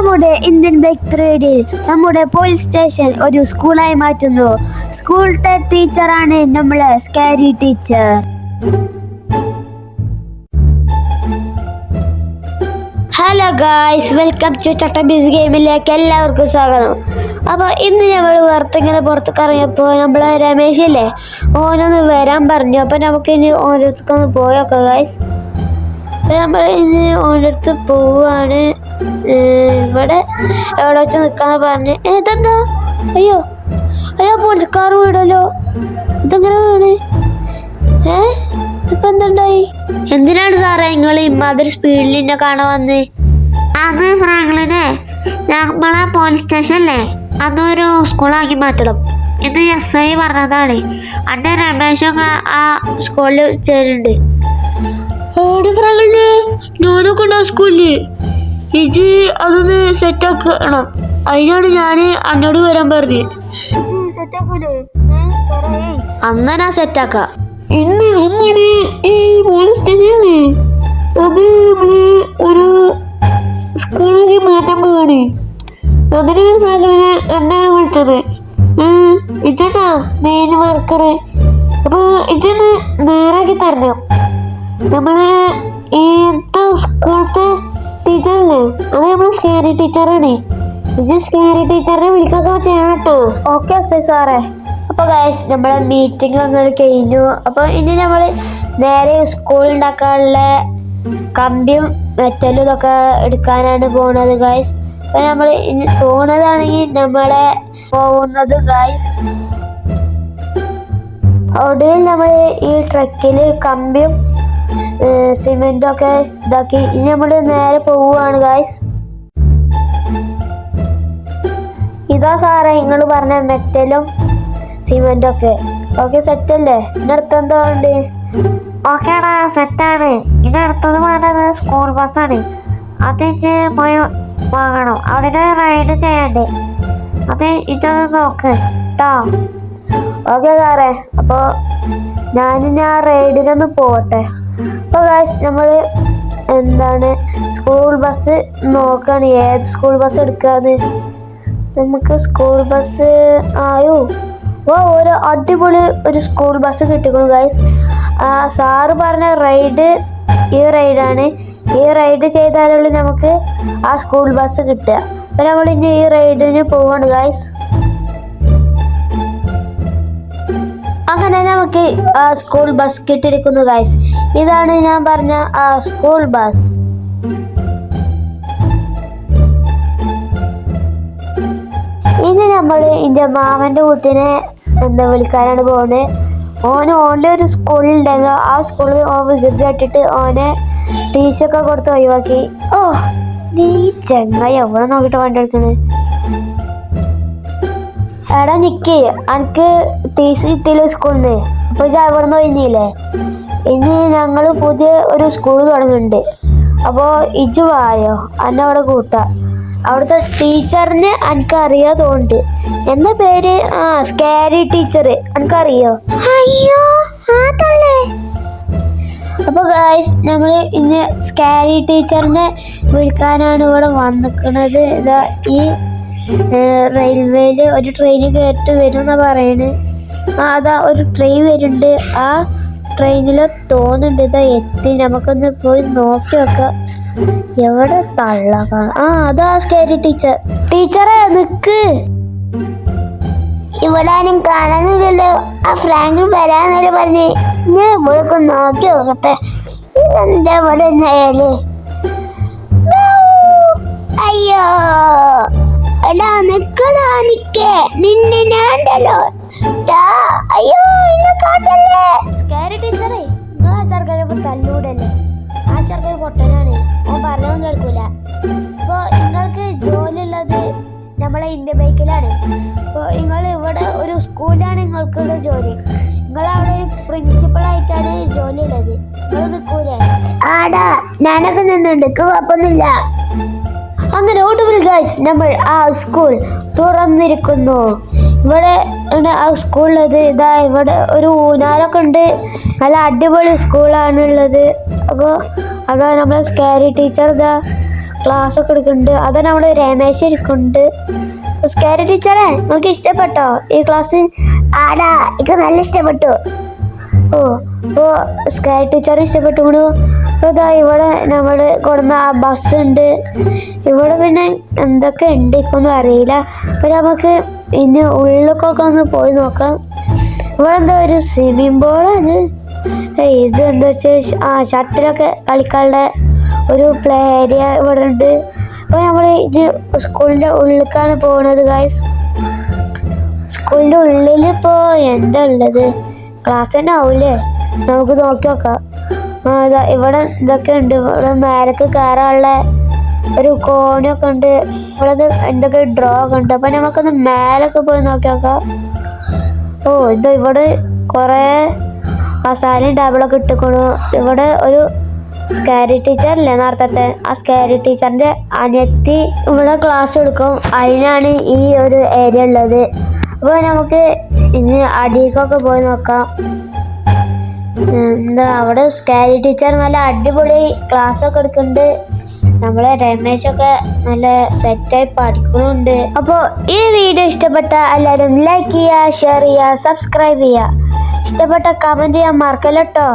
നമ്മുടെ Indian bike പരേഡിൽ നമ്മുടെ പോലീസ് സ്റ്റേഷൻ ഒരു സ്കൂളായി മാറ്റുന്നു. സ്കൂളിലത്തെ ടീച്ചറാണ് നമ്മളെ scary teacher. Hello guys, welcome to Chattambees ഗെയിമിലേക്ക് എല്ലാവർക്കും സ്വാഗതം. അപ്പോൾ ഇന്ന് നമ്മൾ ഇങ്ങനെ പുറത്തേക്ക് ഇറങ്ങിയപ്പോൾ നമ്മളെ രമേശ് ഇല്ലേ, ഓനൊന്ന് വരാൻ പറഞ്ഞു. അപ്പോൾ നമുക്ക് ഇനി ഓരോരുത്തർക്കൊന്ന് പോയൊക്കെ ഗായ്സ്. നമ്മൾ ഇനി ഓരോരുത്തർ പോവാണ്. ഇവിടെ എവിടെ വെച്ച് നിൽക്കാന്ന് പറഞ്ഞ് ഇതെന്താ, അയ്യോ അയ്യോ പോലീസുകാർ വീടല്ലോ, ഇതെങ്ങനെ വീണ്? ഇതിപ്പോ എന്തുണ്ടായി? എന്തിനാണ് സാറേ നിങ്ങൾ ഇമ്മാതിരി സ്പീഡിൽ എന്നെ കാണാൻ വന്ന്? അത് ഫ്രാങ്ക്ലിനെ, നമ്മളെ പോലീസ് സ്റ്റേഷനല്ലേ അന്നൊരു സ്കൂളാക്കി മാറ്റണം എന്ന് SI പറഞ്ഞതാണ്. അന്റെ രമേശൊക്കെ ആ സ്കൂളിൽ ചേരുന്നുണ്ട്. ഫ്രാങ്ക്ലിനെ, ഞാനൊക്കെ ഉണ്ടാ സ്കൂളില്. ഇത് അതൊന്ന് സെറ്റാക്കണം. അതിനാണ് ഞാൻ അന്നോട് വരാൻ പറഞ്ഞു. അന്ന് ഞാൻ സെറ്റാക്കാം. ഇന്ന് ഒന്നാണ് ഈ പോലീസ് സ്റ്റേഷനില് അത് നമ്മള് ഒരു സ്കൂളിലേക്ക് മാറ്റാൻ പോവാണ്. അതിനാണ് ഫ്രാങ്ക്ലിനെ എന്നെ വിളിച്ചത്. ഇതാ മെയിൻ വർക്കർ. അപ്പൊ ഇതൊന്ന് നേരാക്കി തരണം. നമ്മള് ഈ സ്കൂളത്തെ ടീച്ചറല്ലേ, അത് നമ്മള് സ്കാരി ടീച്ചറാണ്. ഇത് സ്കാരി ടീച്ചറിനെ വിളിക്കൊക്കെ ചെയ്യണം കേട്ടോ. ഓക്കെ സാറേ. അപ്പോൾ ഗൈസ്, നമ്മളെ മീറ്റിംഗ് അങ്ങനെ കഴിഞ്ഞു. അപ്പോൾ ഇനി നമ്മൾ നേരെ സ്കൂൾ ഉണ്ടാക്കാനുള്ള കമ്പിയും മെറ്റലും ഇതൊക്കെ എടുക്കാനാണ് പോണത് ഗൈസ്. അപ്പോൾ നമ്മൾ ഇനി പോണതാണെങ്കിൽ നമ്മളെ പോകുന്നത് ഗൈസ്, ഒടുവിൽ നമ്മൾ ഈ ട്രക്കിൽ കമ്പിയും സിമെന്റും ഒക്കെ ഇതാക്കി ഇനി നമ്മൾ നേരെ പോവുകയാണ് ഗൈസ്. ഇതാ സാറേ നിങ്ങൾ പറഞ്ഞ മെറ്റലും സിമെന്റും ഒക്കെ. ഓക്കെ, സെറ്റ് അല്ലേ? ഇനി അടുത്തെന്താ വേണ്ടേ? ഓക്കേടാ, സെറ്റാണ്. ഇനി അടുത്തത് വേണ്ടത് സ്കൂൾ ബസ്സാണ്. അതെനിക്ക് പോയി വാങ്ങണം. അവിടെ റൈഡ് ചെയ്യണ്ടേ, അത് ഇതൊന്ന് നോക്ക് കേട്ടോ. ഓക്കെ സാറേ. അപ്പോൾ ഞാൻ റൈഡിനൊന്ന് പോവട്ടെ. അപ്പോൾ ഗൈസ്, നമ്മൾ എന്താണ് സ്കൂൾ ബസ് നോക്കുകയാണ്. ഏത് സ്കൂൾ ബസ് എടുക്കാന്ന്? നമുക്ക് സ്കൂൾ ബസ് ഒരു അടിപൊളി ഒരു സ്കൂൾ ബസ് കിട്ടിക്കണു ഗൈസ്. സാറ് പറഞ്ഞ റൈഡ് ഈ റൈഡാണ്. ഈ റൈഡ് ചെയ്താലുള്ളൂ നമുക്ക് ആ സ്കൂൾ ബസ് കിട്ടുക. അപ്പോൾ നമ്മൾ ഇനി ഈ റൈഡിന് പോവാണ് ഗൈസ്. അങ്ങനെ നമുക്ക് ആ സ്കൂൾ ബസ് കിട്ടിയിരിക്കുന്നു ഗൈസ്. ഇതാണ് ഞാൻ പറഞ്ഞ ആ സ്കൂൾ ബസ്. ഇനി നമ്മൾ എൻ്റെ മാമൻ്റെ വീട്ടിനെ വിളിക്കാനാണ് പോകുന്നത്. ഓൺലി ഒരു സ്കൂളിലുണ്ടായിരുന്നു. ആ സ്കൂളിൽ വികൃതി കട്ടിട്ട് ഓനെ ടീച്ചൊക്കെ കൊടുത്ത് ഒഴിവാക്കി. നീ ചെങ്ങായി എവിടെ നോക്കിയിട്ട് വണ്ടി എടുക്കണേ? എടാ നിക്ക്, എനിക്ക് TC കിട്ടിയില്ല സ്കൂളിൽ നിന്ന്. അപ്പോൾ അവിടെ നിന്ന് ഒഴിഞ്ഞില്ലേ? ഇനി ഞങ്ങൾ പുതിയ ഒരു സ്കൂൾ തുടങ്ങുന്നുണ്ട്. അപ്പോൾ ഇജ് വായോ, എന്നെ അവിടെ കൂട്ടാം. അവിടുത്തെ ടീച്ചറിന് എനിക്കറിയാ തോന്നുന്നുണ്ട്. എന്താ പേര്? Scary teacher. എനിക്കറിയോ? അയ്യോ, അപ്പോൾ ഗൈസ്, നമ്മൾ ഇനി സ്കാരി ടീച്ചറിനെ വിളിക്കാനാണ് ഇവിടെ വന്നിക്കുന്നത്. ഇതാ ഈ റെയിൽവേയിൽ ഒരു ട്രെയിൻ കയറ്റി വരും എന്നാ പറയണത്. അതാ ഒരു ട്രെയിൻ വരുന്നുണ്ട്. ആ ട്രെയിനിൽ തോന്നുന്നുണ്ട് ഇതാ എത്തി. നമുക്കൊന്ന് പോയി നോക്കി നോക്കാം. എവിടെ തള്ളക്കാണ്? അതാ സ്കാരി ടീച്ചർ. ടീച്ചറെ നിക്ക്. ഇവിടെ ആരും കാണുന്നില്ലല്ലോ. ആ ഫ്രാങ്കിൽ വരാന്നല്ലേ പറഞ്ഞ്. ഞാൻ ഇവിടേക്ക് നോക്കി നോക്കട്ടെ. ഇതെന്താ ഇവിടെ ആയാലേ? അയ്യോ എടാ, നിക്കടാ, നിക്കേ, നിന്നെ ഞാണ്ടല്ലോ. അയ്യോ, ഇന്നെ കാട്ടല്ലേ. സ്കാരി ടീച്ചറെ, നിങ്ങൾ ആ ചെറുക്കനെ തല്ലൂടല്ലേ? ആ ചെറുക്കൻ പൊട്ടനാണ്. ഓൻ പറഞ്ഞൊന്നും കേൾക്കൂല. അപ്പോൾ നിങ്ങൾക്ക് ജോലി ഉള്ളത് നമ്മളെ ഇന്ത്യൻ ബൈക്കിലാണ്. അപ്പോൾ നിങ്ങൾ ഇവിടെ ഒരു സ്കൂളിലാണ് നിങ്ങൾക്കുള്ള ജോലി. നിങ്ങളവിടെ പ്രിൻസിപ്പളായിട്ടാണ് ജോലി ഉള്ളത്. നിങ്ങൾ നിൽക്കൂലേ? ആടാ, ഞാനൊക്കെ നിന്നുണ്ട്, കുഴപ്പമൊന്നുമില്ല. അങ്ങനെ ഒടുവിൽ ഗൈസ്, നമ്മൾ ആ സ്കൂൾ തുറന്നിരിക്കുന്നു. ഇവിടെ ആ സ്കൂളിലത് ഇതാ ഇവിടെ ഒരു ഊനാലൊക്കെ ഉണ്ട്. നല്ല അടിപൊളി സ്കൂളാണുള്ളത്. അപ്പോൾ അതാ നമ്മളെ സ്കാരി ടീച്ചർ ഇതാ ക്ലാസ് ഒക്കെ എടുക്കുന്നുണ്ട്. അതാണ് നമ്മുടെ രമേശ് ഇരിക്കുന്നുണ്ട്. സ്കാരി ടീച്ചറെ, നിങ്ങൾക്ക് ഇഷ്ടപ്പെട്ടോ ഈ ക്ലാസ്? ആടാ, എനിക്ക് നല്ല ഇഷ്ടപ്പെട്ടു. ഓ, ഇപ്പോൾ സ്കാരി ടീച്ചർ ഇഷ്ടപ്പെട്ടുകൊണ്ടു. അപ്പോൾ ഇതാ ഇവിടെ നമ്മൾ കൊടുന്ന ആ ബസ് ഉണ്ട്. ഇവിടെ പിന്നെ എന്തൊക്കെ ഉണ്ട് ഇപ്പൊന്നും അറിയില്ല. അപ്പോൾ നമുക്ക് ഇനി ഉള്ളിലേക്കൊക്കെ ഒന്ന് പോയി നോക്കാം. ഇവിടെ എന്താ ഒരു സ്വിമ്മിംഗ് പൂളാണ്. ഇത് എന്താ വെച്ചാൽ ഷട്ടിലൊക്കെ കളിക്കാനുള്ള ഒരു പ്ലേ ഏരിയ ഇവിടെ ഉണ്ട്. അപ്പോൾ നമ്മൾ ഇത് സ്കൂളിൻ്റെ ഉള്ളിലേക്കാണ് പോകുന്നത് ഗൈസ്. സ്കൂളിൻ്റെ ഉള്ളിൽ ഇപ്പോൾ എന്താ ഉള്ളത്? ക്ലാസ് തന്നെ ആവൂലേ? നമുക്ക് നോക്കി നോക്കാം. ഇവിടെ ഇതൊക്കെ ഉണ്ട്. ഇവിടെ മേലേക്ക് കയറാനുള്ള ഒരു കോണിയൊക്കെ ഉണ്ട്. ഇവിടെ എന്തൊക്കെ ഡ്രോ ഒക്കെ ഉണ്ട്. അപ്പം നമുക്കൊന്ന് മേലൊക്കെ പോയി നോക്കി നോക്കാം. ഓ, ഇവിടെ കുറേ മസാലയും ടേബിളൊക്കെ ഇട്ടിക്കണു. ഇവിടെ ഒരു സ്കാരി ടീച്ചറില്ലേ നേരത്തെ, ആ സ്കാരി ടീച്ചറിൻ്റെ അനിയത്തി ഇവിടെ ക്ലാസ് എടുക്കും. അതിനാണ് ഈ ഒരു ഏരിയ ഉള്ളത്. അപ്പോൾ നമുക്ക് ഇനി അടിക്കൊക്കെ പോയി നോക്കാം. എന്താ അവിടെ സ്കാരി ടീച്ചർ നല്ല അടിപൊളി ക്ലാസ്സൊക്കെ എടുക്കുന്നുണ്ട്. നമ്മളെ രമേശൊക്കെ നല്ല സെറ്റായി പഠിക്കുന്നുണ്ട്. അപ്പോൾ ഈ വീഡിയോ ഇഷ്ടപ്പെട്ട എല്ലാവരും ലൈക്ക് ചെയ്യുക, ഷെയർ ചെയ്യുക, സബ്സ്ക്രൈബ് ചെയ്യുക. ഇഷ്ടപ്പെട്ട കമൻറ്റ് ചെയ്യാൻ മറക്കല്ലോ കേട്ടോ.